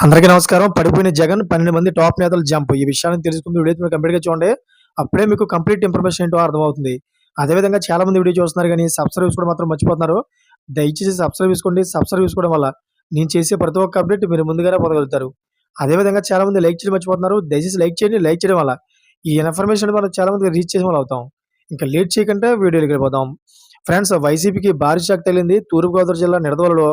అందరికీ నమస్కారం. పడిపోయిన జగన్ 12 మంది టాప్ నేతలు జంప్. ఈ విషయాన్ని తెలుసుకుంటూ వీడియో మీరు కంప్లీట్‌గా చూడండి. అప్పుడే మీకు కంప్లీట్ ఇన్ఫర్మేషన్ ఏంటో అర్థమవుతుంది. అదేవిధంగా చాలా మంది వీడియో చూస్తున్నారు గానీ సబ్స్క్రైబ్ చేసుకోవడం మాత్రం మర్చిపోతున్నారు. దయచేసి సబ్స్క్రైబ్ చేసుకోండి. సబ్స్క్రైబ్ చేసుకోవడం వల్ల నేను చేసే ప్రతి ఒక్క అప్డేట్ మీరు ముందుగానే పొందగలుగుతారు. అదేవిధంగా చాలా మంది లైక్ చేయడం మర్చిపోతున్నారు. దయచేసి లైక్ చేయండి. లైక్ చేయడం వల్ల ఈ ఇన్ఫర్మేషన్ మనం చాలా మందికి రీచ్ చేసిన వాళ్ళం అవుతాం. ఇంకా లేట్ చేయకుండా వీడియోలోకి వెళ్ళిపోదాం. ఫ్రెండ్స్, వైసీపీకి భారీ షాక్ తగిలింది. తూర్పుగోదావరి జిల్లా నిడదవోలులో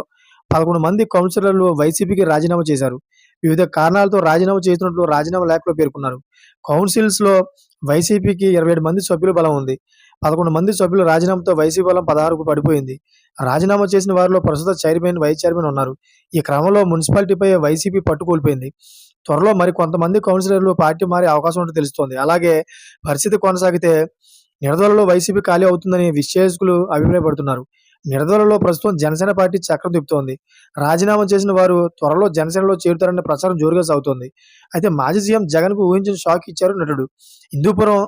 11 మంది కౌన్సిలర్లు వైసీపీకి రాజీనామా చేశారు. వివిధ కారణాలతో రాజీనామా చేసినట్లు రాజీనామా లేఖలో పేర్కొన్నారు. కౌన్సిల్స్‌లో వైసీపీకి 27 మంది సభ్యుల బలం ఉంది. 11 మంది సభ్యుల రాజీనామాతో వైసీపీ బలం 16కు పడిపోయింది. రాజీనామా చేసిన వారిలో ప్రస్తుత చైర్మన్, వైస్ చైర్మన్ ఉన్నారు. ఈ క్రమంలో మున్సిపాలిటీపై వైసీపీ పట్టు కోల్పోయింది. త్వరలో మరి కొంతమంది కౌన్సిలర్లు పార్టీ మారే అవకాశం ఉంటో తెలుస్తోంది. అలాగే పరిస్థితి కొనసాగితే నిడదవోలులో వైసీపీ ఖాళీ అవుతుందని విశ్లేషకులు అభిప్రాయపడుతున్నారు. నిడదవోలులో ప్రస్తుతం జనసేన పార్టీ చక్రం తిప్పుతోంది. రాజీనామా చేసిన వారు త్వరలో జనసేనలో చేరుతారన్న ప్రచారం జోరుగా సాగుతోంది. అయితే మాజీ సీఎం జగన్‌కు ఊహించని షాక్ ఇచ్చారు నటుడు. హిందూపురం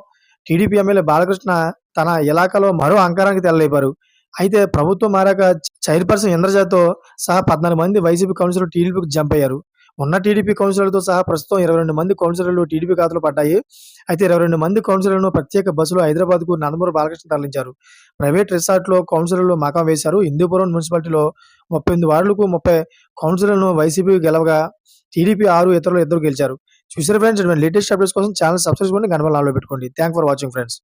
టీడీపీ ఎమ్మెల్యే బాలకృష్ణ తన ఇలాకాలో మరో అంకారానికి తెరలేపారు. అయితే ప్రభుత్వం మారాక చైర్పర్సన్ ఇంద్రజతో సహా 14 మంది వైసీపీ కౌన్సిలర్లు టీడీపీకి జంప్ అయ్యారు. ఉన్న టీడీపీ కౌన్సిలర్లతో సహా ప్రస్తుతం 22 మంది కౌన్సిలర్లు టీడీపీ ఖాతాలో పడ్డాయి. అయితే 22 మంది కౌన్సిలర్లను ప్రత్యేక బస్సులో హైదరాబాద్‌కు నందమూరి బాలకృష్ణ తరలించారు. ప్రైవేట్ రిసార్ట్‌లో కౌన్సిలర్లు మకాం వేశారు. హిందూపురం మున్సిపాలిటీలో 38 వార్డులకు 30 కౌన్సిలర్లను వైసీపీ గెలవగా టీడీపీ 6, ఇతరులు 2 గెలిచారు. చూసారా ఫ్రెండ్స్, ఇటువంటి లేటెస్ట్ అప్డేట్స్ కోసం ఛానెల్ సబ్స్క్రైబ్ చేసుకోండి. గంట ఆన్‌లో పెట్టుకోండి. Thanks for watching friends.